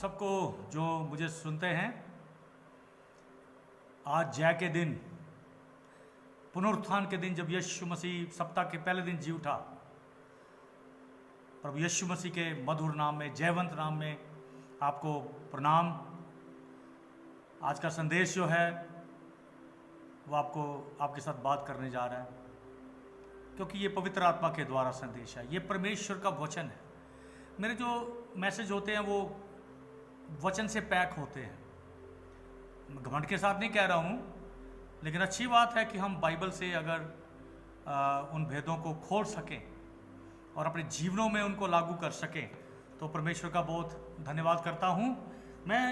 सबको जो मुझे सुनते हैं, आज जय के दिन, पुनरुत्थान के दिन, जब यीशु मसीह सप्ताह के पहले दिन जी उठा, प्रभु यीशु मसीह के मधुर नाम में, जयवंत नाम में आपको प्रणाम। आज का संदेश जो है वो आपके साथ बात करने जा रहा है, क्योंकि ये पवित्र आत्मा के द्वारा संदेश है, ये परमेश्वर का वचन है। मेरे जो मैसेज होते हैं वो वचन से पैक होते हैं। घमंड के साथ नहीं कह रहा हूँ, लेकिन अच्छी बात है कि हम बाइबल से अगर उन भेदों को खोल सकें और अपने जीवनों में उनको लागू कर सकें, तो परमेश्वर का बहुत धन्यवाद करता हूँ। मैं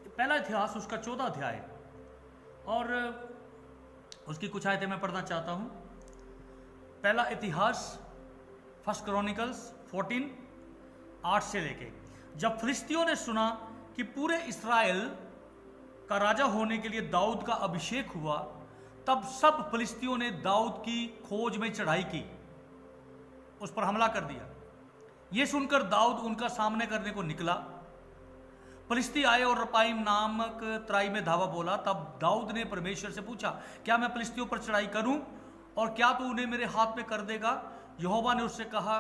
पहला इतिहास उसका 14 अध्याय और उसकी कुछ आयतें मैं पढ़ना चाहता हूँ। पहला इतिहास फर्स्ट क्रॉनिकल्स 14:8 से लेके, जब फिलिस्तियों ने सुना कि पूरे इस्राएल का राजा होने के लिए दाऊद का अभिषेक हुआ, तब सब फिलिस्तियों ने दाऊद की खोज में चढ़ाई की, उस पर हमला कर दिया। यह सुनकर दाऊद उनका सामने करने को निकला। फिलिस्ती आए और रपाइम नामक तराई में धावा बोला। तब दाऊद ने परमेश्वर से पूछा, क्या मैं फिलिस्तियों पर चढ़ाई करूं और क्या तू उन्हें मेरे हाथ में कर देगा? यहोवा ने उससे कहा,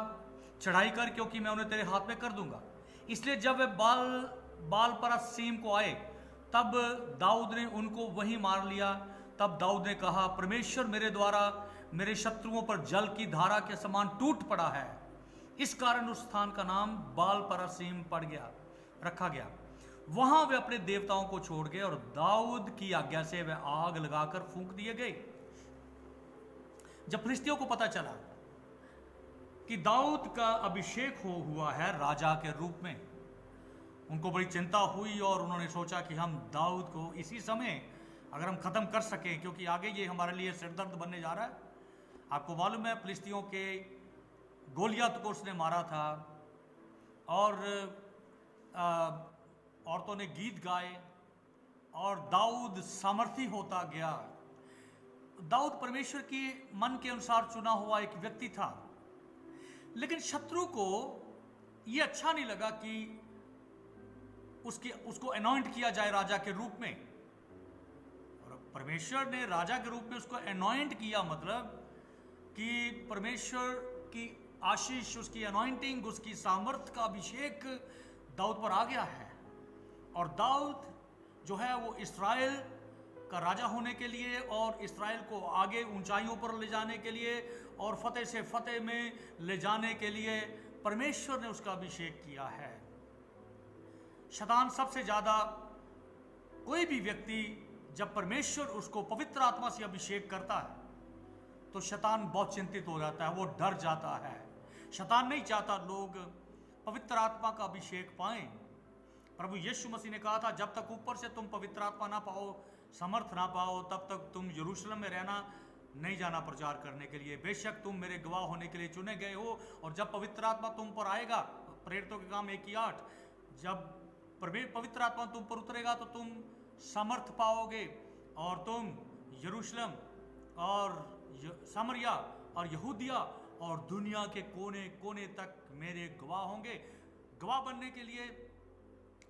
चढ़ाई कर, क्योंकि मैं उन्हें तेरे हाथ में कर दूंगा। इसलिए जब वे बाल परसीम को आए, तब दाऊद ने उनको वहीं मार लिया। तब दाऊद ने कहा, परमेश्वर मेरे द्वारा मेरे शत्रुओं पर जल की धारा के समान टूट पड़ा है। इस कारण उस स्थान का नाम बाल परसीम रखा गया। वहां वे अपने देवताओं को छोड़ गए और दाऊद की आज्ञा से वे आग लगाकर फूंक दिए गए। जब फिलिस्तियों को पता चला कि दाऊद का अभिषेक हुआ है राजा के रूप में, उनको बड़ी चिंता हुई और उन्होंने सोचा कि हम दाऊद को इसी समय अगर हम खत्म कर सकें, क्योंकि आगे ये हमारे लिए सिरदर्द बनने जा रहा है। आपको मालूम है, फिलिस्तियों के गोलियत को उसने मारा था और औरतों ने गीत गाए और दाऊद सामर्थी होता गया। दाऊद परमेश्वर के मन के अनुसार चुना हुआ एक व्यक्ति था, लेकिन शत्रु को यह अच्छा नहीं लगा कि उसको अनॉइंट किया जाए राजा के रूप में। और परमेश्वर ने राजा के रूप में उसको अनॉइंट किया, मतलब कि परमेश्वर की आशीष, उसकी अनॉइंटिंग, उसकी सामर्थ का अभिषेक दाऊद पर आ गया है। और दाऊद जो है वो इस्राएल का राजा होने के लिए और इस्राएल को आगे ऊंचाइयों पर ले जाने के लिए और फतेह से फतेह में ले जाने के लिए परमेश्वर ने उसका अभिषेक किया है। शैतान सबसे ज्यादा, कोई भी व्यक्ति जब परमेश्वर उसको पवित्र आत्मा से अभिषेक करता है तो शैतान बहुत चिंतित हो जाता है, वो डर जाता है। शैतान नहीं चाहता लोग पवित्र आत्मा का अभिषेक पाएं। प्रभु यीशु मसीह ने कहा था, जब तक ऊपर से तुम पवित्र आत्मा ना पाओ, समर्थ ना पाओ, तब तक तुम यरूशलेम में रहना नहीं जाना प्रचार करने के लिए। बेशक तुम मेरे गवाह होने के लिए चुने गए हो, और जब पवित्र आत्मा तुम पर आएगा, प्रेरितों के काम 1:8, जब पवित्र आत्मा तुम पर उतरेगा तो तुम समर्थ पाओगे और तुम यरूशलेम और सामरिया और यहूदिया और दुनिया के कोने कोने तक मेरे गवाह होंगे। गवाह बनने के लिए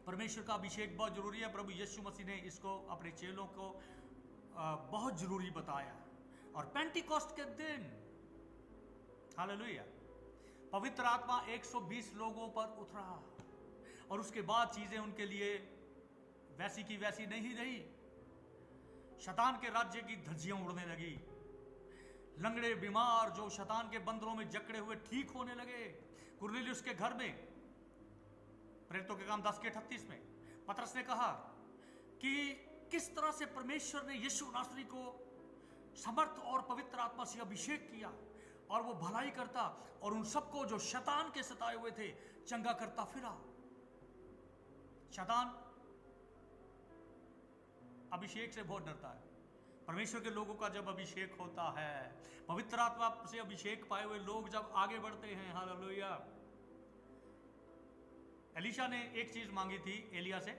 परमेश्वर का अभिषेक बहुत जरूरी है। प्रभु यीशु मसीह ने इसको अपने चेलों को बहुत जरूरी बताया। और पेंटिकॉस्ट के दिन, हालेलुया, पवित्र आत्मा 120 लोगों पर उतरा और उसके बाद चीजें उनके लिए वैसी की वैसी नहीं रही। शैतान के राज्य की धज्जियां उड़ने लगी। लंगड़े बीमार जो शैतान के बंदरों में जकड़े हुए ठीक होने लगे। कुरनेलियुस के घर में, प्रेरितों के काम 10:38 में पतरस ने कहा कि किस तरह से परमेश्वर ने यीशु नासरी को समर्थ और पवित्र आत्मा से अभिषेक किया और वो भलाई करता और उन सबको जो शैतान के सताए हुए थे चंगा करता फिरा। शैतान अभिषेक से बहुत डरता है। परमेश्वर के लोगों का जब अभिषेक होता है, पवित्र आत्मा से अभिषेक पाए हुए लोग जब आगे बढ़ते हैं, हालेलुया। एलीशा ने एक चीज मांगी थी एलिया से,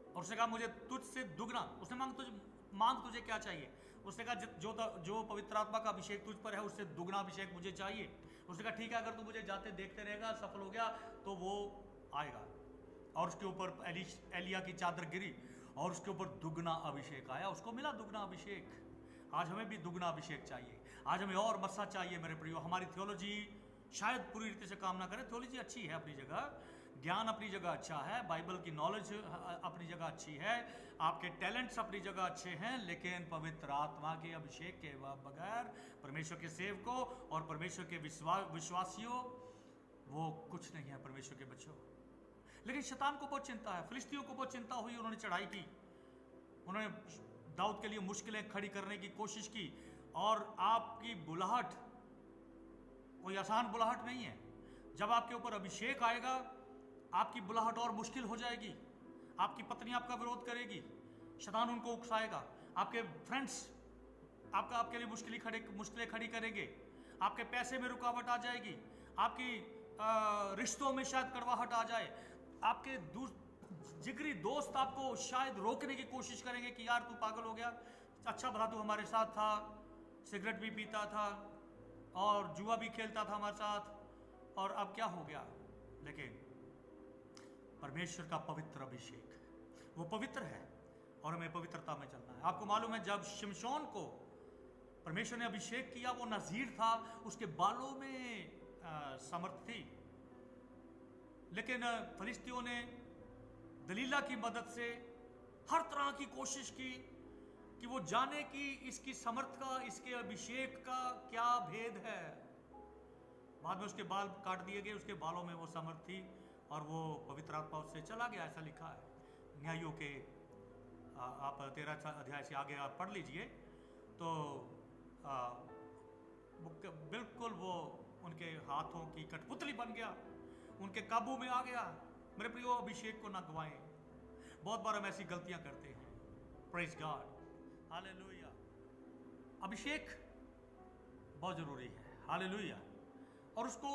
और उसने कहा मुझे तुझसे दुगना, उसने मांग तुझे क्या चाहिए? उसने कहा जो पवित्र आत्मा का अभिषेक तुझ पर है उससे दुगना अभिषेक मुझे चाहिए। उसने कहा ठीक है, अगर तू मुझे जाते देखते रहेगा, सफल हो गया तो वो आएगा। और उसके ऊपर एलिया की चादर गिरी और उसके ऊपर दुगना अभिषेक आया, उसको मिला दुगना अभिषेक। आज हमें भी दुगना अभिषेक चाहिए, आज हमें और मस्सा चाहिए मेरे प्रियो। हमारी थियोलॉजी शायद पूरी रीति से काम ना करे, थियोलॉजी अच्छी है अपनी जगह, ज्ञान अपनी जगह अच्छा है, बाइबल की नॉलेज अपनी जगह अच्छी है, आपके टैलेंट्स अपनी जगह अच्छे हैं, लेकिन पवित्र आत्मा के अभिषेक के बगैर परमेश्वर के सेवकों और परमेश्वर के विश्वासियों वो कुछ नहीं है परमेश्वर के बच्चों। लेकिन शैतान को बहुत चिंता है, फिलिस्तियों को बहुत चिंता हुई, उन्होंने चढ़ाई की, उन्होंने दाऊद के लिए मुश्किलें खड़ी करने की कोशिश की। और आपकी बुलाहट कोई आसान बुलाहट नहीं है। जब आपके ऊपर अभिषेक आएगा आपकी बुलाहट और मुश्किल हो जाएगी। आपकी पत्नी आपका विरोध करेगी, शैतान उनको उकसाएगा, आपके फ्रेंड्स आपके लिए मुश्किलें खड़ी करेंगे, आपके पैसे में रुकावट आ जाएगी, आपकी रिश्तों में शायद कड़वाहट आ जाए, आपके जिगरी दोस्त आपको शायद रोकने की कोशिश करेंगे कि यार तू पागल हो गया, अच्छा भला तू हमारे साथ था, सिगरेट भी पीता था और जुआ भी खेलता था हमारे साथ, और अब क्या हो गया। लेकिन परमेश्वर का पवित्र अभिषेक वो पवित्र है और हमें पवित्रता में चलना है। आपको मालूम है जब शिमशोन को परमेश्वर ने अभिषेक किया, वो नजीर था, उसके बालों में सामर्थ थी, लेकिन फलिस्तियों ने दलीला की मदद से हर तरह की कोशिश की कि वो जाने कि इसकी समर्थ का, इसके अभिषेक का क्या भेद है। बाद में उसके बाल काट दिए गए, उसके बालों में वो समर्थ थी और वो पवित्र आत्मा उससे चला गया, ऐसा लिखा है न्यायों के आप 13 अध्याय से आगे आप पढ़ लीजिए तो बिल्कुल वो उनके हाथों की कठपुतली बन गया, उनके काबू में आ गया। मेरे प्रियो अभिषेक को ना गवाएं, बहुत बार हम ऐसी गलतियां करते हैं। Praise God, hallelujah. अभिषेक बहुत जरूरी है, हालेलुया, और उसको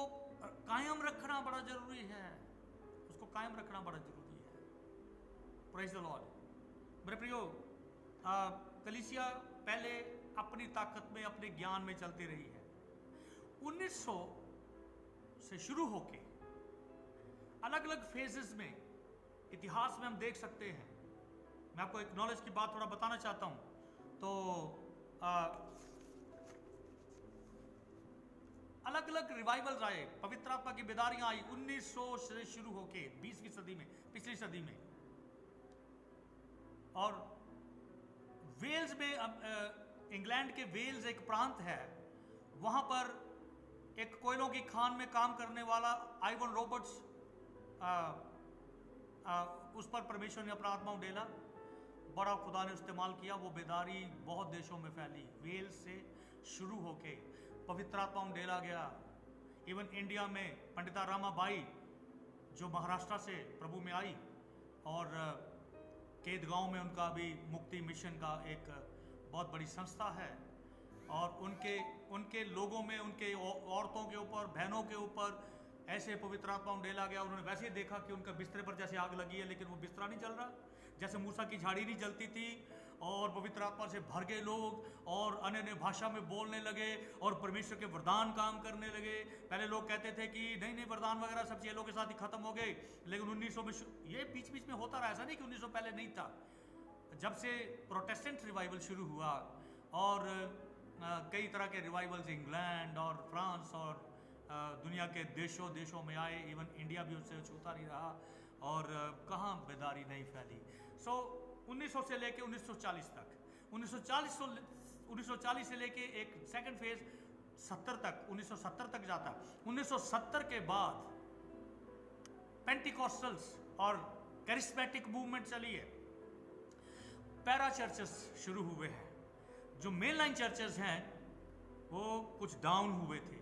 कायम रखना बड़ा जरूरी है, उसको कायम रखना बड़ा जरूरी है। Praise the Lord. मेरे प्रियो कलीसिया पहले अपनी ताकत में, अपने ज्ञान में चलती रही है। 1900 से शुरू होके अलग अलग फेजेस में इतिहास में हम देख सकते हैं। मैं आपको एक नॉलेज की बात थोड़ा बताना चाहता हूं। तो अलग अलग रिवाइवल्स आए, पवित्र आत्मा की बेदारियां आई 1900 से शुरू होके 20वीं सदी में, पिछली सदी में। और वेल्स में, इंग्लैंड के वेल्स एक प्रांत है, वहां पर एक कोयलों की खान में काम करने वाला आइवन रॉबर्ट्स, उस पर परमेश्वर ने अपना आत्मा उडेला, बड़ा खुदा ने इस्तेमाल किया। वो बेदारी बहुत देशों में फैली, वेल्स से शुरू होके पवित्र आत्मा उडेला गया। इवन इंडिया में पंडिता रामाबाई जो महाराष्ट्र से प्रभु में आई, और केदगांव में उनका भी मुक्ति मिशन का एक बहुत बड़ी संस्था है, और उनके लोगों में, उनके औरतों के ऊपर, बहनों के ऊपर ऐसे पवित्र आत्मा उडेला गया। उन्होंने वैसे ही देखा कि उनका बिस्तरे पर जैसे आग लगी है, लेकिन वो बिस्तरा नहीं जल रहा, जैसे मूसा की झाड़ी नहीं जलती थी, और पवित्र आत्मा से भर गए लोग और अन्य अन्य भाषा में बोलने लगे और परमेश्वर के वरदान काम करने लगे। पहले लोग कहते थे कि नहीं नहीं वरदान वगैरह सब चेलों के साथ ही खत्म हो गए, लेकिन 1900 में ये बीच बीच में होता रहा, ऐसा नहीं कि 1900 पहले नहीं था। जब से प्रोटेस्टेंट रिवाइवल शुरू हुआ और कई तरह के रिवाइवल्स इंग्लैंड और फ्रांस और दुनिया के देशों में आए, इवन इंडिया भी उससे छूता नहीं रहा, और कहाँ बेदारी नहीं फैली। 1900 से लेके 1940 तक, 1940 से लेके एक सेकंड फेज 70 तक, 1970 तक जाता। 1970 के बाद पेंटिकॉस्टल्स और कैरिस्मेटिक मूवमेंट चली है, पैरा चर्चेस शुरू हुए हैं। जो मेन लाइन चर्चेस हैं वो कुछ डाउन हुए थे।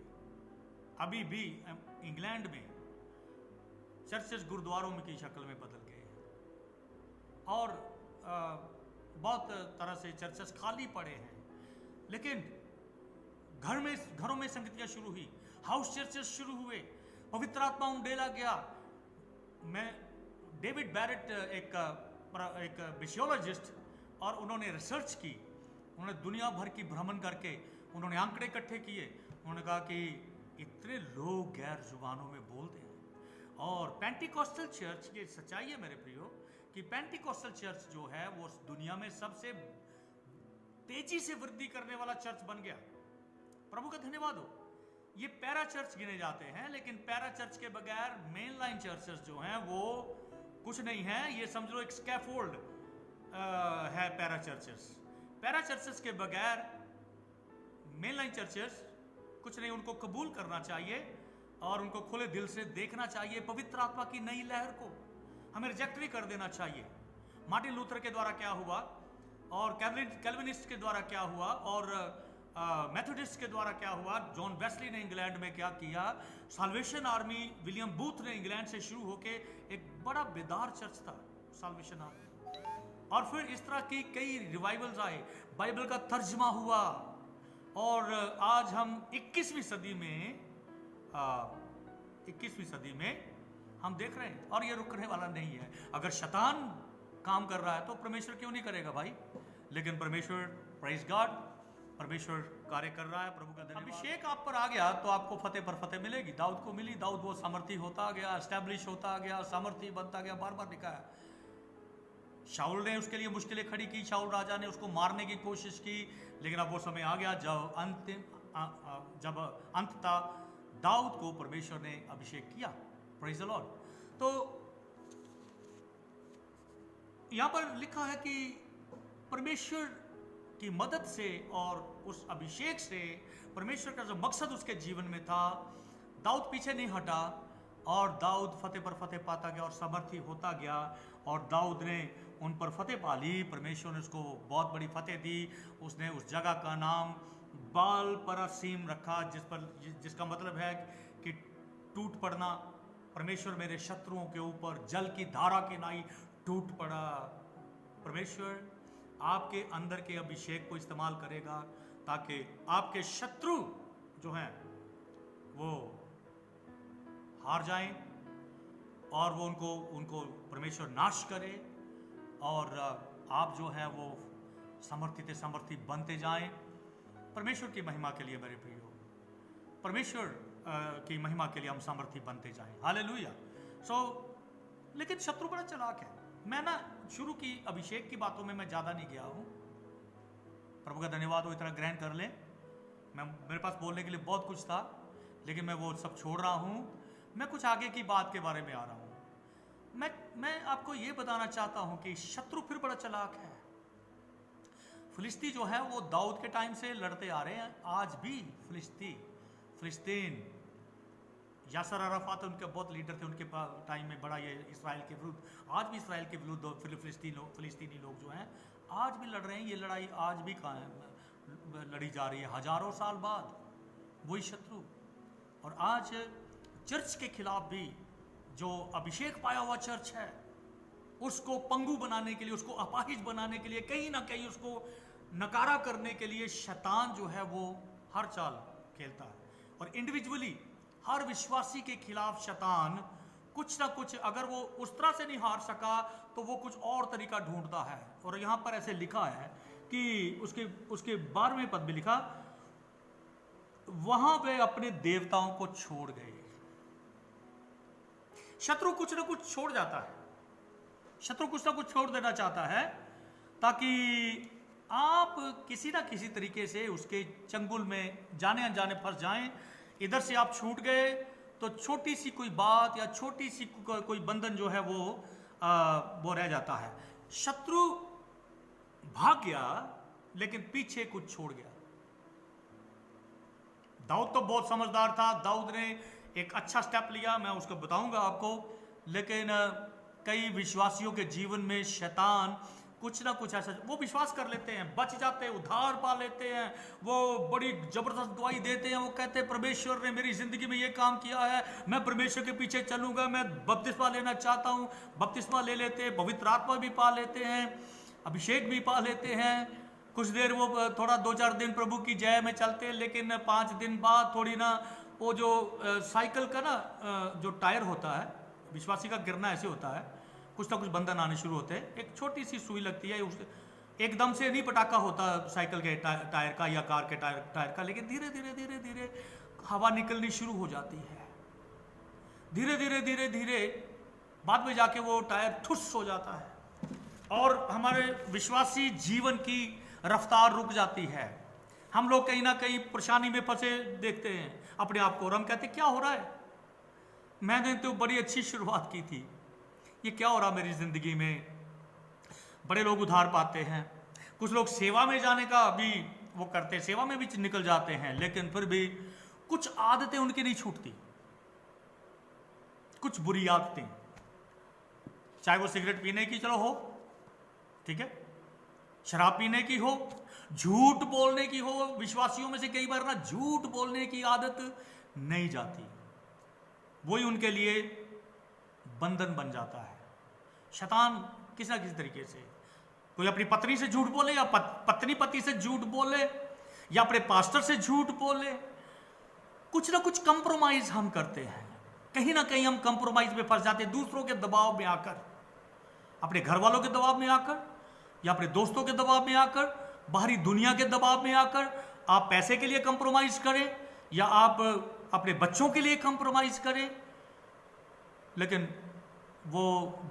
अभी भी इंग्लैंड में चर्चेस गुरुद्वारों में की शक्ल में बदल गए हैं, और बहुत तरह से चर्चेस खाली पड़े हैं। लेकिन घरों में संगतियां शुरू हुई, हाउस चर्चेस शुरू हुए, पवित्र आत्मा उंडेला गया। मैं डेविड बैरेट एक मिशियोलॉजिस्ट, और उन्होंने रिसर्च की, उन्होंने दुनिया भर की भ्रमण करके उन्होंने आंकड़े इकट्ठे किए। उन्होंने कहा कि इतने लोग गैर जुबानों में बोलते हैं। और पेंटिकॉस्टल चर्च की सच्चाई है मेरे प्रियो कि पेंटिकॉस्टल चर्च जो है वो दुनिया में सबसे तेजी से वृद्धि करने वाला चर्च बन गया। प्रभु का धन्यवाद हो। ये पैरा चर्च गिने जाते हैं, लेकिन पैरा चर्च के बगैर मेन लाइन चर्चेस जो हैं वो कुछ नहीं है। ये समझ लो एक स्कैफोल्ड है पैरा चर्चेस। पैरा चर्चेस के बगैर मेन लाइन चर्चेस कुछ नहीं। उनको कबूल करना चाहिए और उनको खुले दिल से देखना चाहिए। पवित्र आत्मा की नई लहर को हमें रिजेक्ट भी कर देना चाहिए। मार्टिन लूथर के द्वारा क्या हुआ और कैल्विनिस्ट के द्वारा क्या हुआ और मेथोडिस्ट के द्वारा क्या हुआ, जॉन वेस्ली ने इंग्लैंड में क्या किया, साल्वेशन आर्मी विलियम बूथ ने इंग्लैंड से शुरू होके एक बड़ा बेदार चर्च था साल्वेशन आर्मी, और फिर इस तरह की कई रिवाइवल्स आए, बाइबल का तर्जमा हुआ और आज हम 21वीं सदी में हम देख रहे हैं और ये रुकने वाला नहीं है। अगर शैतान काम कर रहा है तो परमेश्वर क्यों नहीं करेगा भाई? लेकिन परमेश्वर, प्राइज गॉड, परमेश्वर कार्य कर रहा है। प्रभु का धन्यवाद। अभिषेक आप पर आ गया तो आपको फतेह पर फतेह मिलेगी। दाऊद को मिली, दाऊद वो सामर्थी होता गया, एस्टैब्लिश होता गया, सामर्थी बनता गया, बार बार लिखा है। शाऊल ने उसके लिए मुश्किलें खड़ी की, शाऊल राजा ने उसको मारने की कोशिश की, लेकिन अब वो समय आ गया जब अंततः दाऊद को परमेश्वर ने अभिषेक किया। Praise the Lord. तो यहां पर लिखा है कि परमेश्वर की मदद से और उस अभिषेक से, परमेश्वर का जो मकसद उसके जीवन में था, दाऊद पीछे नहीं हटा और दाऊद फतेह पर फतेह पाता गया और सामर्थी होता गया और दाऊद ने उन पर फतेह पा ली। परमेश्वर ने उसको बहुत बड़ी फतेह दी। उसने उस जगह का नाम बाल परासीम रखा, जिसका मतलब है कि टूट पड़ना। परमेश्वर मेरे शत्रुओं के ऊपर जल की धारा के नाई टूट पड़ा। परमेश्वर आपके अंदर के अभिषेक को इस्तेमाल करेगा ताकि आपके शत्रु जो हैं वो हार जाएं और वो उनको परमेश्वर नाश करे और आप जो है वो समर्थी बनते जाएं। परमेश्वर की महिमा के लिए मेरे प्रियो, परमेश्वर की महिमा के लिए हम सामर्थी बनते जाएं। हालेलुया। लेकिन शत्रु बड़ा चालाक है। मैं ना शुरू की अभिषेक की बातों में मैं ज़्यादा नहीं गया हूँ। प्रभु का धन्यवाद हो, इतना ग्रहण कर लें। मेरे पास बोलने के लिए बहुत कुछ था, लेकिन मैं वो सब छोड़ रहा हूँ। मैं कुछ आगे की बात के बारे में आ रहा हूँ। मैं आपको ये बताना चाहता हूँ कि शत्रु फिर बड़ा चालाक है। फिलिस्ती जो है वो दाऊद के टाइम से लड़ते आ रहे हैं। आज भी फिलिस्तीन, यासर अराफात उनके बहुत लीडर थे उनके टाइम में, बड़ा ये इसराइल के विरुद्ध, आज भी इसराइल के विरुद्ध फिलिस्तीनी लोग जो हैं आज भी लड़ रहे हैं। ये लड़ाई आज भी लड़ी जा रही है, हजारों साल बाद वही शत्रु। और आज चर्च के खिलाफ भी जो अभिषेक पाया हुआ चर्च है उसको पंगु बनाने के लिए, उसको अपाहिज बनाने के लिए, कहीं ना कहीं उसको नकारा करने के लिए शैतान जो है वो हर चाल खेलता है। और इंडिविजुअली हर विश्वासी के खिलाफ शैतान कुछ ना कुछ, अगर वो उस तरह से नहीं हार सका तो वो कुछ और तरीका ढूंढता है। और यहाँ पर ऐसे लिखा है कि उसके 12वें पद में लिखा, वहां वे अपने देवताओं को छोड़ गए। शत्रु कुछ ना कुछ छोड़ जाता है, शत्रु कुछ ना कुछ छोड़ देना चाहता है ताकि आप किसी ना किसी तरीके से उसके चंगुल में जाने अनजाने फंस जाएं। इधर से आप छूट गए तो छोटी सी कोई बात या छोटी सी कोई बंधन जो है वो रह जाता है। शत्रु भाग गया लेकिन पीछे कुछ छोड़ गया। दाऊद तो बहुत समझदार था, दाऊद ने एक अच्छा स्टेप लिया, मैं उसको बताऊंगा आपको। लेकिन कई विश्वासियों के जीवन में शैतान कुछ ना कुछ ऐसा, वो विश्वास कर लेते हैं, बच जाते हैं, उद्धार पा लेते हैं, वो बड़ी जबरदस्त गवाही देते हैं, वो कहते हैं परमेश्वर ने मेरी जिंदगी में ये काम किया है, मैं परमेश्वर के पीछे चलूंगा, मैं बपतिस्मा लेना चाहता हूँ। बपतिस्मा ले लेते हैं, पवित्र आत्मा भी पा लेते हैं, अभिषेक भी पा लेते हैं। कुछ देर वो थोड़ा 2-4 दिन प्रभु की जय में चलते हैं, लेकिन 5 दिन बाद थोड़ी ना वो जो साइकिल का ना जो टायर होता है, विश्वासी का गिरना ऐसे होता है, कुछ ना कुछ बंधन आने शुरू होते हैं। एक छोटी सी सुई लगती है, एकदम से नहीं पटाखा होता साइकिल के टायर का या कार के टायर का, लेकिन धीरे धीरे धीरे धीरे हवा निकलनी शुरू हो जाती है। धीरे धीरे धीरे धीरे बाद में जाके वो टायर ठुस हो जाता है और हमारे विश्वासी जीवन की रफ्तार रुक जाती है। हम लोग कहीं ना कहीं परेशानी में फंसे देखते हैं अपने आप को और हम कहते क्या हो रहा है, मैंने तो बड़ी अच्छी शुरुआत की थी, ये क्या हो रहा मेरी जिंदगी में। बड़े लोग उधार पाते हैं, कुछ लोग सेवा में जाने का भी वो करते हैं, सेवा में भी निकल जाते हैं, लेकिन फिर भी कुछ आदतें उनकी नहीं छूटती, कुछ बुरी आदतें, चाहे वो सिगरेट पीने की चलो हो, ठीक है, शराब पीने की हो, झूठ बोलने की हो। विश्वासियों में से कई बार ना झूठ बोलने की आदत नहीं जाती, वही उनके लिए बंधन बन जाता है। शैतान किसी ना किसी तरीके से, कोई अपनी पत्नी से झूठ बोले या पत्नी पति से झूठ बोले या अपने पास्टर से झूठ बोले, कुछ ना कुछ कंप्रोमाइज हम करते हैं, कहीं ना कहीं हम कंप्रोमाइज में फंस जाते हैं, दूसरों के दबाव में आकर, अपने घर वालों के दबाव में आकर या अपने दोस्तों के दबाव में आकर, बाहरी दुनिया के दबाव में आकर। आप पैसे के लिए कंप्रोमाइज करें या आप अपने बच्चों के लिए कंप्रोमाइज करें, लेकिन वो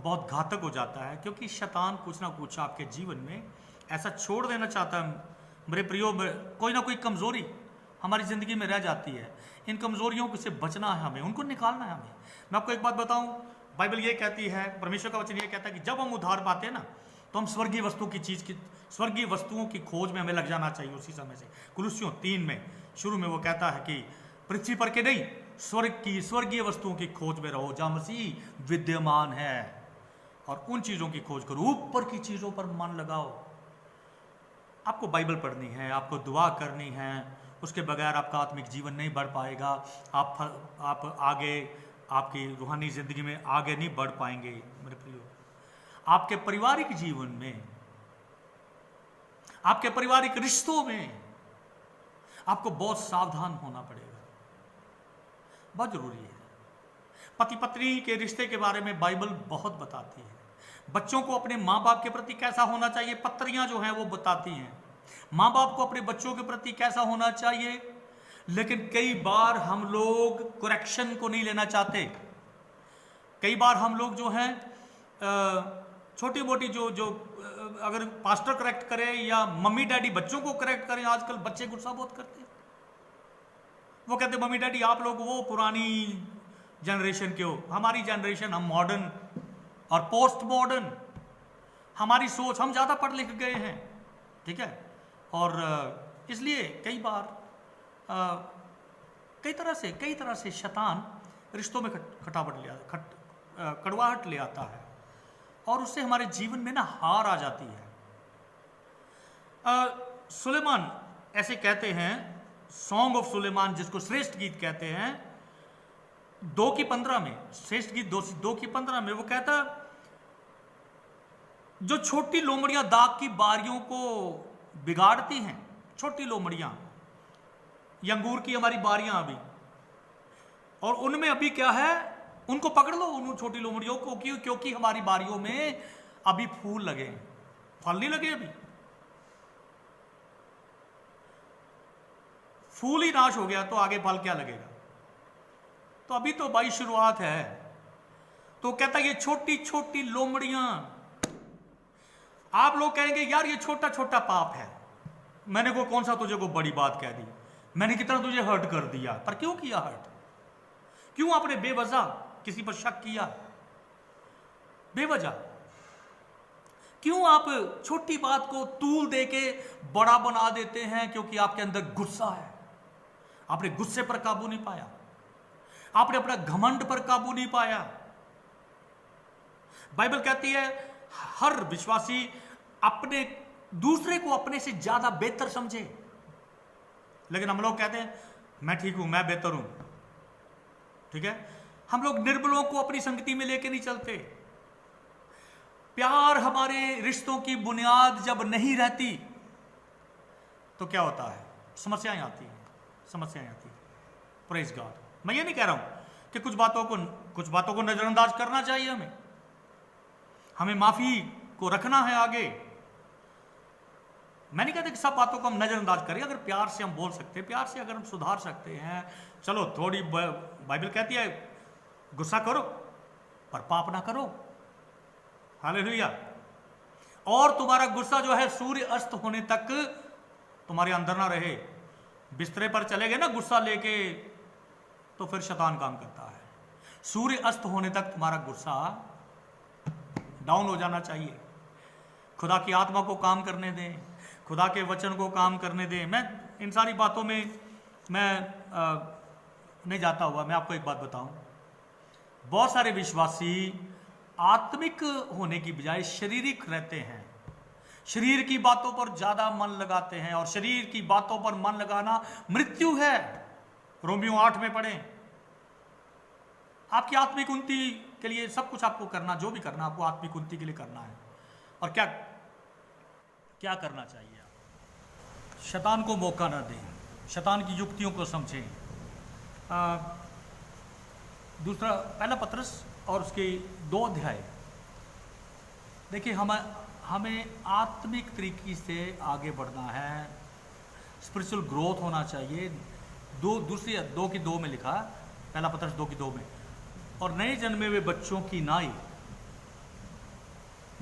बहुत घातक हो जाता है, क्योंकि शैतान कुछ ना कुछ आपके जीवन में ऐसा छोड़ देना चाहता है। मेरे प्रियो, कोई ना कोई कमजोरी हमारी ज़िंदगी में रह जाती है, इन कमजोरियों से बचना है हमें, उनको निकालना है हमें। मैं आपको एक बात बताऊं, बाइबल ये कहती है, परमेश्वर का वचन ये कहता है कि जब हम उधार पाते हैं ना, तो हम स्वर्गीय वस्तुओं की खोज में हमें लग जाना चाहिए उसी समय से। कुलुस्सियों 3 में शुरू में वो कहता है कि पृथ्वी पर के नहीं, स्वर्गीय वस्तुओं की खोज में रहो जहां मसीह विद्यमान है, और उन चीज़ों की खोज करो, ऊपर की चीज़ों पर मन लगाओ। आपको बाइबल पढ़नी है, आपको दुआ करनी है, उसके बगैर आपका आत्मिक जीवन नहीं बढ़ पाएगा। आप आगे आपकी रूहानी जिंदगी में आगे नहीं बढ़ पाएंगे। मेरे प्रियो, आपके पारिवारिक जीवन में, आपके पारिवारिक रिश्तों में आपको बहुत सावधान होना पड़ेगा, बहुत जरूरी है। पति पत्नी के रिश्ते के बारे में बाइबल बहुत बताती है। बच्चों को अपने माँ बाप के प्रति कैसा होना चाहिए, पत्रियां जो हैं वो बताती हैं माँ बाप को अपने बच्चों के प्रति कैसा होना चाहिए। लेकिन कई बार हम लोग करेक्शन को नहीं लेना चाहते। कई बार हम लोग जो हैं छोटी मोटी जो अगर पास्टर करेक्ट करे या मम्मी डैडी बच्चों को करेक्ट करें, आजकल बच्चे गुस्सा बहुत करते हैं। वो कहते मम्मी डैडी आप लोग वो पुरानी जनरेशन के हो, हमारी जनरेशन, हम मॉडर्न और पोस्ट मॉडर्न, हमारी सोच, हम ज़्यादा पढ़ लिख गए हैं, ठीक है। और इसलिए कई बार कई तरह से शैतान रिश्तों में कड़वाहट ले आता है और उससे हमारे जीवन में ना हार आ जाती है। सुलेमान ऐसे कहते हैं, सॉन्ग ऑफ सुलेमान जिसको श्रेष्ठ गीत कहते हैं, 2:15 में, श्रेष्ठ गीत 2:15 में वो कहता, जो छोटी लोमड़ियां दाग की बारियों को बिगाड़ती हैं, छोटी लोमड़ियां, ये अंगूर की हमारी बारियां अभी, और उनमें अभी क्या है, उनको पकड़ लो उन छोटी लोमड़ियों को, क्योंकि हमारी बारियों में अभी फूल लगे, फल नहीं लगे। अभी फूल ही नाश हो गया तो आगे फल क्या लगेगा। तो अभी तो भाई शुरुआत है। तो कहता ये छोटी छोटी लोमड़ियां, आप लोग कहेंगे यार ये छोटा छोटा पाप है, मैंने को कौन सा तुझे को बड़ी बात कह दी, मैंने कितना तुझे हर्ट कर दिया। पर क्यों किया हर्ट, क्यों आपने बेवजह किसी पर शक किया, बेवजह क्यों आप छोटी बात को तूल देके बड़ा बना देते हैं, क्योंकि आपके अंदर गुस्सा है, आपने गुस्से पर काबू नहीं पाया, आपने अपना घमंड पर काबू नहीं पाया। बाइबल कहती है हर विश्वासी अपने दूसरे को अपने से ज्यादा बेहतर समझे, लेकिन हम लोग कहते हैं मैं ठीक हूं, मैं बेहतर हूं, ठीक है। हम लोग निर्बलों को अपनी संगति में लेके नहीं चलते। प्यार हमारे रिश्तों की बुनियाद जब नहीं रहती तो क्या होता है, समस्याएं आती हैं, समस्याएं आती हैं। Praise God. मैं ये नहीं कह रहा हूं कि कुछ बातों को नजरअंदाज करना चाहिए, हमें माफी को रखना है आगे, मैं नहीं कहता कि सब बातों को हम नज़रअंदाज करें, अगर प्यार से हम बोल सकते हैं, प्यार से अगर हम सुधार सकते हैं, चलो थोड़ी बाइबल कहती है गुस्सा करो पर पाप ना करो, हालेलुया। और तुम्हारा गुस्सा जो है सूर्य अस्त होने तक तुम्हारे अंदर ना रहे। बिस्तरे पर चले गए ना गुस्सा लेके, तो फिर शैतान काम करता है। सूर्य अस्त होने तक तुम्हारा गुस्सा डाउन हो जाना चाहिए। खुदा की आत्मा को काम करने दें, खुदा के वचन को काम करने दें। मैं इन सारी बातों में मैं नहीं जाता हुआ, मैं आपको एक बात बताऊं, बहुत सारे विश्वासी आत्मिक होने की बजाय शारीरिक रहते हैं, शरीर की बातों पर ज्यादा मन लगाते हैं, और शरीर की बातों पर मन लगाना मृत्यु है। रोमियो 8 में पढ़ें। आपकी आत्मिक उन्नति के लिए सब कुछ आपको करना, जो भी करना आपको आत्मिक उन्नति के लिए करना है। और क्या क्या करना चाहिए? शैतान को मौका ना दें, शैतान की युक्तियों को समझें। दूसरा, पहला पत्रस और उसके 2 अध्याय। देखिए, हमें आत्मिक तरीके से आगे बढ़ना है, स्पिरिचुअल ग्रोथ होना चाहिए। दूसरी 2 की 2 में लिखा, पहला पत्रस 2 की 2 में, और नए जन्मे हुए बच्चों की नाई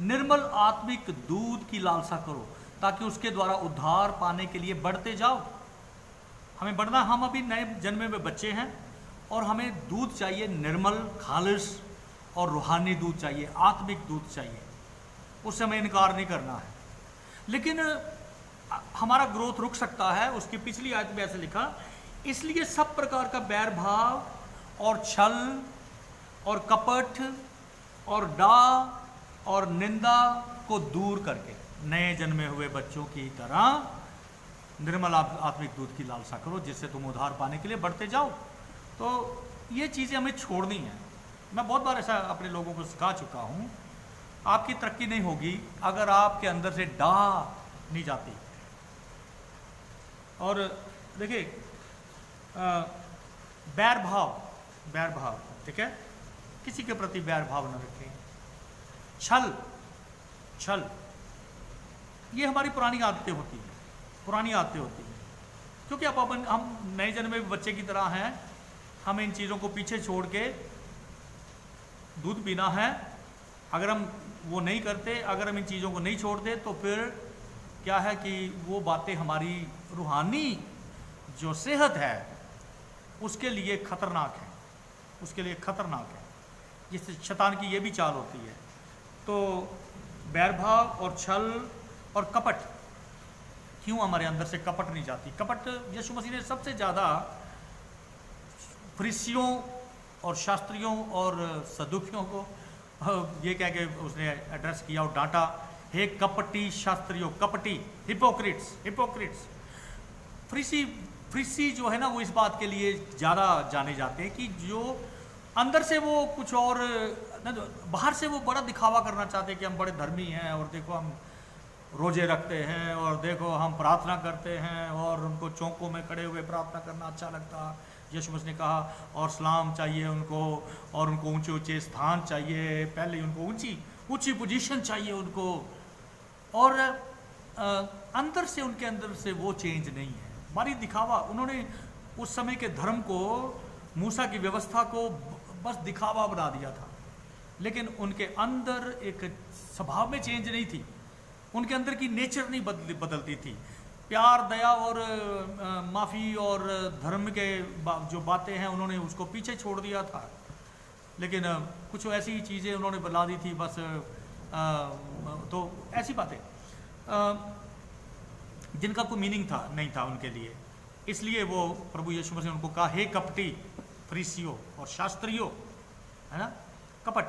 निर्मल आत्मिक दूध की लालसा करो, ताकि उसके द्वारा उद्धार पाने के लिए बढ़ते जाओ। हमें बढ़ना, हम अभी नए जन्मे हुए बच्चे हैं और हमें दूध चाहिए, निर्मल, खालिश और रूहानी दूध चाहिए, आत्मिक दूध चाहिए। उससे हमें इनकार नहीं करना है। लेकिन हमारा ग्रोथ रुक सकता है। उसकी पिछली आयत में ऐसे लिखा, इसलिए सब प्रकार का बैर भाव और छल और कपट और डाह और निंदा को दूर करके नए जन्मे हुए बच्चों की तरह निर्मल आत्मिक दूध की लालसा करो, जिससे तुम उद्धार पाने के लिए बढ़ते जाओ। तो ये चीज़ें हमें छोड़नी है। मैं बहुत बार ऐसा अपने लोगों को सिखा चुका हूँ। आपकी तरक्की नहीं होगी अगर आपके अंदर से डाह नहीं जाती। और देखिए, बैर भाव, ठीक है, किसी के प्रति बैर भाव न रखें। छल, ये हमारी पुरानी आदतें होती हैं, क्योंकि हम नए जन्मे बच्चे की तरह हैं। हमें इन चीज़ों को पीछे छोड़ के दूध पीना है। अगर हम वो नहीं करते, अगर हम इन चीज़ों को नहीं छोड़ते, तो फिर क्या है कि वो बातें हमारी रूहानी जो सेहत है उसके लिए खतरनाक है। जिससे शैतान की ये भी चाल होती है। तो बैरभाव और छल और कपट, क्यों हमारे अंदर से कपट नहीं जाती? कपट यीशु मसीह ने सबसे ज़्यादा फरीसियों और शास्त्रियों और सदूकियों को ये कह के उसने एड्रेस किया और डांटा, हे कपटी शास्त्रियों, कपटी, हिपोक्रिट्स। फरीसी जो है ना, वो इस बात के लिए ज़्यादा जाने जाते हैं कि जो अंदर से वो कुछ और, बाहर से वो बड़ा दिखावा करना चाहते हैं कि हम बड़े धर्मी हैं, और देखो हम रोजे रखते हैं, और देखो हम प्रार्थना करते हैं, और उनको चौकों में खड़े हुए प्रार्थना करना अच्छा लगता। यीशु मसीह ने कहा, और सलाम चाहिए उनको, और उनको ऊंचे ऊंचे स्थान चाहिए, पहले उनको ऊंची पोजीशन चाहिए उनको, और अंदर से उनके अंदर से वो चेंज नहीं है, बारी दिखावा। उन्होंने उस समय के धर्म को, मूसा की व्यवस्था को बस दिखावा बना दिया था, लेकिन उनके अंदर एक स्वभाव में चेंज नहीं थी, उनके अंदर की नेचर नहीं बदलती थी। प्यार, दया और माफ़ी और धर्म के जो बातें हैं उन्होंने उसको पीछे छोड़ दिया था। लेकिन कुछ ऐसी चीज़ें उन्होंने बना दी थी बस, तो ऐसी बातें जिनका कोई मीनिंग नहीं था उनके लिए। इसलिए वो प्रभु यीशु मसीह ने उनको कहा, हे कपटी फरीसियों और शास्त्रियों, है ना। कपट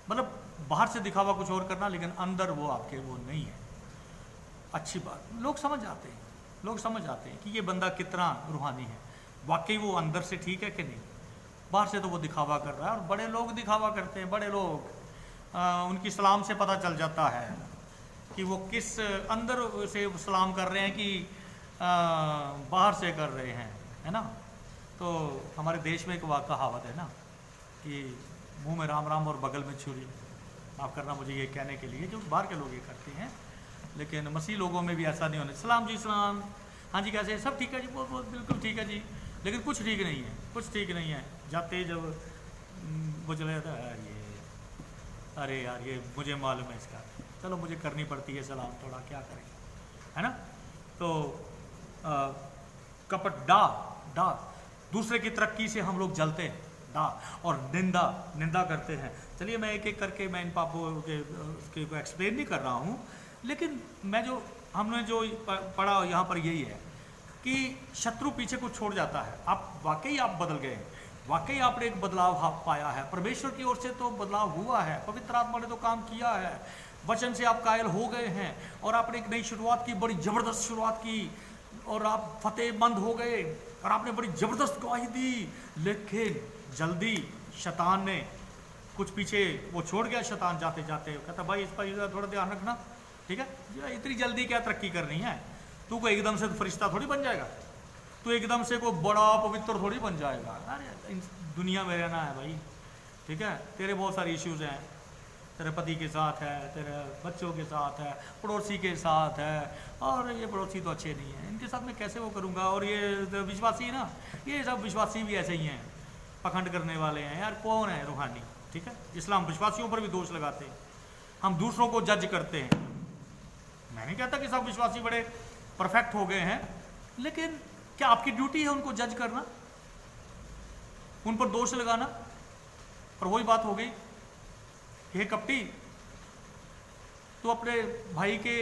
मतलब बाहर से दिखावा कुछ और करना, लेकिन अंदर वो आपके वो नहीं है। अच्छी बात, लोग समझ आते हैं कि ये बंदा कितना रूहानी है, वाकई वो अंदर से ठीक है कि नहीं। बाहर से तो वो दिखावा कर रहा है, और बड़े लोग दिखावा करते हैं। बड़े लोग उनकी सलाम से पता चल जाता है कि वो किस अंदर से सलाम कर रहे हैं कि बाहर से कर रहे हैं, है ना। तो हमारे देश में एक कहावत है ना कि मुंह में राम राम और बगल में छुरी। माफ़ करना मुझे ये कहने के लिए, जो बाहर के लोग ये करते हैं। लेकिन मसीह लोगों में भी ऐसा नहीं होना। सलाम जी, सलाम, हाँ जी कैसे, सब ठीक है जी, बहुत बहुत बिल्कुल ठीक है जी, लेकिन कुछ ठीक नहीं है, कुछ ठीक नहीं है। जाते जब वो चला जाता है ये, अरे यार ये मुझे मालूम है इसका, चलो मुझे करनी पड़ती है सलाम, थोड़ा क्या करें, है ना। तो कपट डा डा, दूसरे की तरक्की से हम लोग जलते हैं, डा, और निंदा करते हैं। चलिए मैं एक एक करके मैं इन पापों के को एक्सप्लेन नहीं कर रहा हूँ, लेकिन मैं जो हमने जो पढ़ा यहाँ पर यही है कि शत्रु पीछे कुछ छोड़ जाता है। आप वाकई आप बदल गए, वाकई आपने एक बदलाव पाया है, परमेश्वर की ओर से तो बदलाव हुआ है, पवित्र आत्मा ने तो काम किया है, वचन से आप कायल हो गए हैं और आपने एक नई शुरुआत की, बड़ी ज़बरदस्त शुरुआत की, और आप फतेहमंद हो गए और आपने बड़ी ज़बरदस्त गवाही दी। लेकिन जल्दी शैतान ने कुछ पीछे वो छोड़ गया, शैतान जाते जाते कहता भाई इस पर थोड़ा ध्यान रखना, ठीक है, इतनी जल्दी क्या तरक्की करनी है, तू को एकदम से फरिश्ता थोड़ी बन जाएगा, तू एकदम से कोई बड़ा पवित्र थोड़ी बन जाएगा। अरे दुनिया में रहना है भाई, ठीक है, तेरे बहुत सारे इश्यूज हैं, तेरे पति के साथ है, तेरे बच्चों के साथ है, पड़ोसी के साथ है, और ये पड़ोसी तो अच्छे नहीं है, इनके साथ मैं कैसे वो करूँगा, और ये विश्वासी ना, ये सब विश्वासी भी ऐसे ही हैं, पखंड करने वाले हैं यार, कौन है रूहानी, ठीक है। इस्लाम विश्वासियों पर भी दोष लगाते हैं, हम दूसरों को जज करते हैं। मैं नहीं कहता कि सब विश्वासी बड़े परफेक्ट हो गए हैं, लेकिन क्या आपकी ड्यूटी है उनको जज करना, उन पर दोष लगाना। और वही बात हो गई, हे कपटी, तो अपने भाई के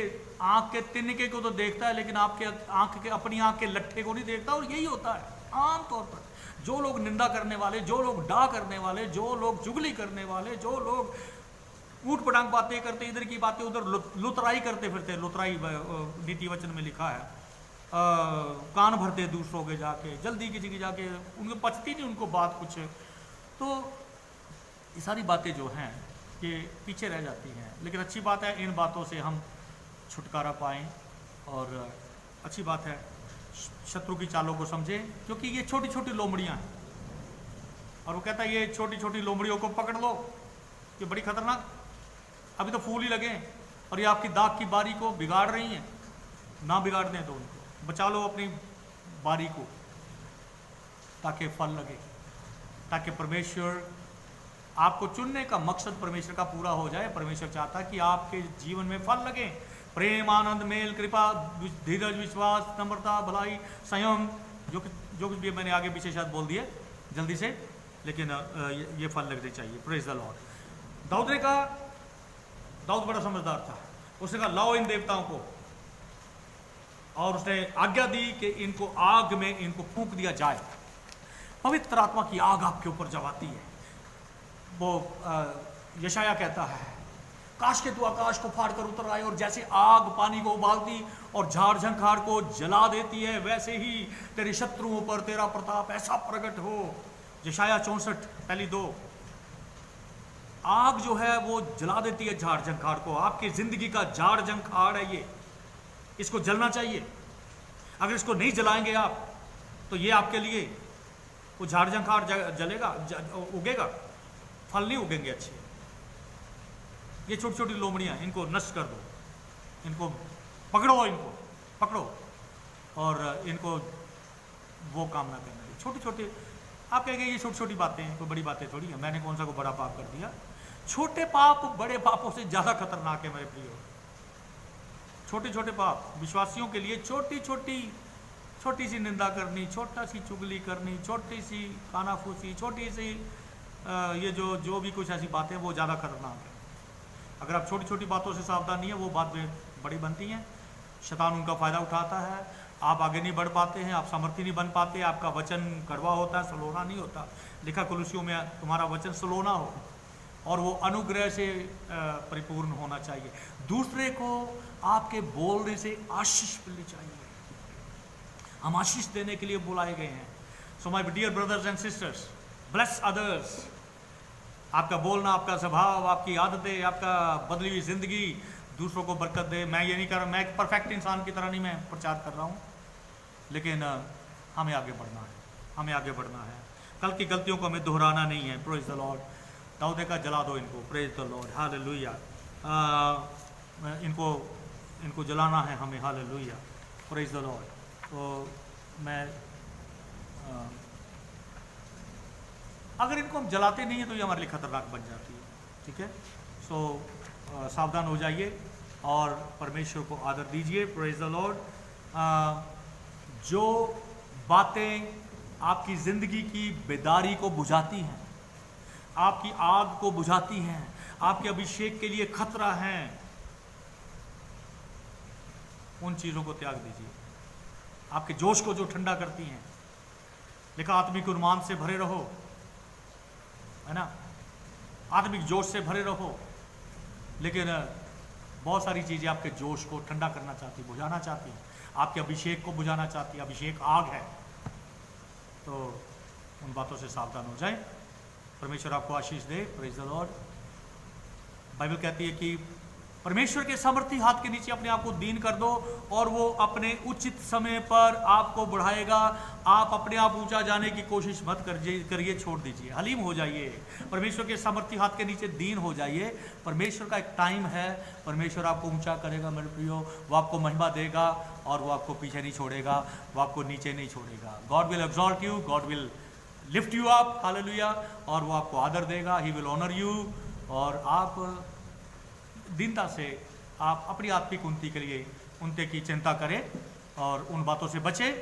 आंख के तिनके को तो देखता है, लेकिन आपके आंख के, अपनी आंख के लट्ठे को नहीं देखता। और यही होता है आमतौर पर, जो लोग निंदा करने वाले, जो लोग डा करने वाले, जो लोग चुगली करने वाले, जो लोग ऊट पटांग बातें करते, इधर की बातें उधर लुतराई करते फिरते, लुतराई नीति वचन में लिखा है, कान भरते दूसरों के जाके, जल्दी किसी की जाके, उनको पचती नहीं उनको बात कुछ, तो ये सारी बातें जो हैं ये पीछे रह जाती हैं। लेकिन अच्छी बात है, इन बातों से हम छुटकारा पाएं, और अच्छी बात है शत्रु की चालों को समझें, क्योंकि ये छोटी छोटी लोमड़ियाँ हैं, और वो कहता है ये छोटी छोटी लोमड़ियों को पकड़ लो, ये बड़ी खतरनाक, अभी तो फूल ही लगे और ये आपकी दाग की बारी को बिगाड़ रही हैं, ना बिगाड़ दें तो उनको बचा लो अपनी बारी को, ताकि फल लगे, ताकि परमेश्वर आपको चुनने का मकसद परमेश्वर का पूरा हो जाए। परमेश्वर चाहता है कि आपके जीवन में फल लगे, प्रेम, आनंद, मेल, कृपा, धीरज, विश्वास, नम्रता, भलाई, संयम, जो कुछ भी मैंने आगे पीछे शायद बोल दिए जल्दी से, लेकिन ये फल लगने चाहिए। Praise the Lord. दाऊद बड़ा समझदार था, उसने कहा लाओ इन देवताओं को, और उसने आज्ञा दी कि इनको आग में इनको फूंक दिया जाए। पवित्र आत्मा की आग आपके ऊपर जब आती है, वो यशाया कहता है काश के तू आकाश को फाड़ कर उतर आए, और जैसे आग पानी को उबालती और झाड़ झंखाड़ को जला देती है, वैसे ही तेरे शत्रुओं पर तेरा प्रताप ऐसा प्रकट हो। यशाया 64 पहली 2। आग जो है वो जला देती है झाड़ झंखाड़ को, आपकी जिंदगी का झाड़ झंखाड़ है ये, इसको जलना चाहिए। अगर इसको नहीं जलाएंगे आप, तो ये आपके लिए वो झाड़ झंखाड़ जलेगा, उगेगा, फल नहीं उगेंगे अच्छे। ये छोटी छोटी लोमड़ियाँ, इनको नष्ट कर दो, इनको पकड़ो, इनको पकड़ो, और इनको वो काम ना करना। छोटी छोटी आप कहेंगे ये छोटी छोटी बातें हैं, कोई बड़ी बातें थोड़ी है, मैंने कौन सा को बड़ा पाप कर दिया। छोटे पाप बड़े पापों से ज़्यादा खतरनाक है मेरे प्रियो। छोटे छोटे पाप विश्वासियों के लिए, छोटी सी निंदा करनी, छोटा सी चुगली करनी, छोटी सी कानाफूसी, छोटी सी ये जो भी कुछ ऐसी बातें, वो ज़्यादा खतरनाक है। अगर आप छोटी छोटी बातों से सावधान नहीं है, वो बातें बड़ी बनती हैं, शैतान उनका फ़ायदा उठाता है, आप आगे नहीं बढ़ पाते हैं, आप सामर्थ्य नहीं बन पाते, आपका वचन कड़वा होता है, सलोना नहीं होता। लिखा कुलुसियों में तुम्हारा वचन सलोना हो, और वो अनुग्रह से परिपूर्ण होना चाहिए। दूसरे को आपके बोलने से आशीष मिलनी चाहिए। हम आशीष देने के लिए बुलाए गए हैं। So my dear brothers and sisters, bless others. आपका बोलना, आपका स्वभाव, आपकी आदतें, आपका बदली हुई जिंदगी दूसरों को बरकत दे। मैं ये नहीं कर रहा, मैं एक परफेक्ट इंसान की तरह नहीं मैं प्रचार कर रहा हूँ, लेकिन हमें आगे बढ़ना है, हमें आगे बढ़ना है। कल की गलतियों को हमें दोहराना नहीं है। Praise the Lord. दाऊद का जला दो इनको। Praise the Lord, hallelujah. इनको इनको जलाना है हमें, हालेलुया, प्रेज द लॉर्ड। तो मैं अगर इनको हम जलाते नहीं हैं तो ये हमारे लिए खतरनाक बन जाती है, ठीक है। सो सावधान हो जाइए और परमेश्वर को आदर दीजिए, प्रेज द लॉर्ड। जो बातें आपकी ज़िंदगी की बेदारी को बुझाती हैं, आपकी आग को बुझाती हैं, आपके अभिषेक के लिए खतरा हैं, उन चीज़ों को त्याग दीजिए। आपके जोश को जो ठंडा करती हैं, लिखा आत्मिक उन्मान से भरे रहो, है ना, आत्मिक जोश से भरे रहो। लेकिन बहुत सारी चीज़ें आपके जोश को ठंडा करना चाहती, बुझाना चाहती, आपके अभिषेक को बुझाना चाहती। अभिषेक आग है, तो उन बातों से सावधान हो जाएं। परमेश्वर आपको आशीष दे, प्रेज द लॉर्ड। बाइबल कहती है कि परमेश्वर के सामर्थी हाथ के नीचे अपने आप को दीन कर दो और वो अपने उचित समय पर आपको बढ़ाएगा। आप अपने आप ऊंचा जाने की कोशिश मत करिए, छोड़ दीजिए, हलीम हो जाइए, परमेश्वर के सामर्थी हाथ के नीचे दीन हो जाइए। परमेश्वर का एक टाइम है, परमेश्वर आपको ऊंचा करेगा मेरे प्रियो, वो आपको महिमा देगा और वो आपको पीछे नहीं छोड़ेगा, वो आपको नीचे नहीं छोड़ेगा। God will exalt you, God will lift you up, hallelujah, और वो आपको आदर देगा, ही विल ऑनर यू। और आप दीनता से आप अपनी आत्मिक उन्नति के लिए उन्नति की चिंता करें और उन बातों से बचें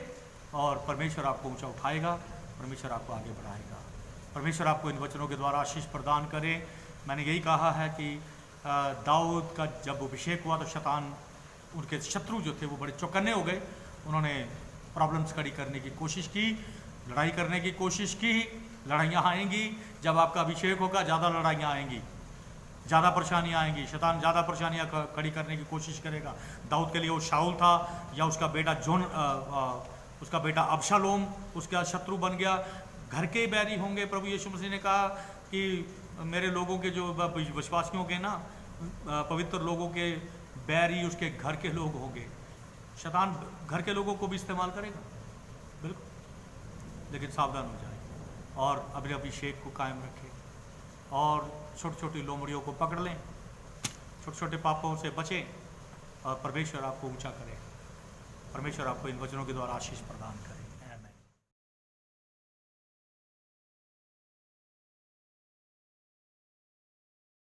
और परमेश्वर आपको ऊंचा उठाएगा, परमेश्वर आपको आगे बढ़ाएगा। परमेश्वर आपको इन वचनों के द्वारा आशीष प्रदान करे। मैंने यही कहा है कि दाऊद का जब अभिषेक हुआ तो शैतान, उनके शत्रु जो थे वो बड़े चौकन्ने हो गए। उन्होंने प्रॉब्लम्स खड़ी करने की कोशिश की, लड़ाई करने की कोशिश की। लड़ाइयाँ आएंगी, जब आपका अभिषेक होगा ज़्यादा लड़ाइयाँ आएंगी, ज़्यादा परेशानियाँ आएंगी, शैतान ज़्यादा परेशानियाँ खड़ी करने की कोशिश करेगा। दाऊद के लिए वो शाऊल था या उसका बेटा उसका बेटा अबशालोम उसका शत्रु बन गया। घर के बैरी होंगे। प्रभु यीशु मसीह ने कहा कि मेरे लोगों के जो विश्वासियों के ना, पवित्र लोगों के बैरी उसके घर के लोग होंगे। शैतान घर के लोगों को भी इस्तेमाल करेगा, बिल्कुल। लेकिन सावधान हो जाए और अपने अभिषेक को कायम रखें और छोटी छोटी लोमड़ियों को पकड़ लें, छोटे छोटे पापों से बचें और परमेश्वर आपको ऊंचा करे। परमेश्वर आपको इन वचनों के द्वारा आशीष प्रदान करे।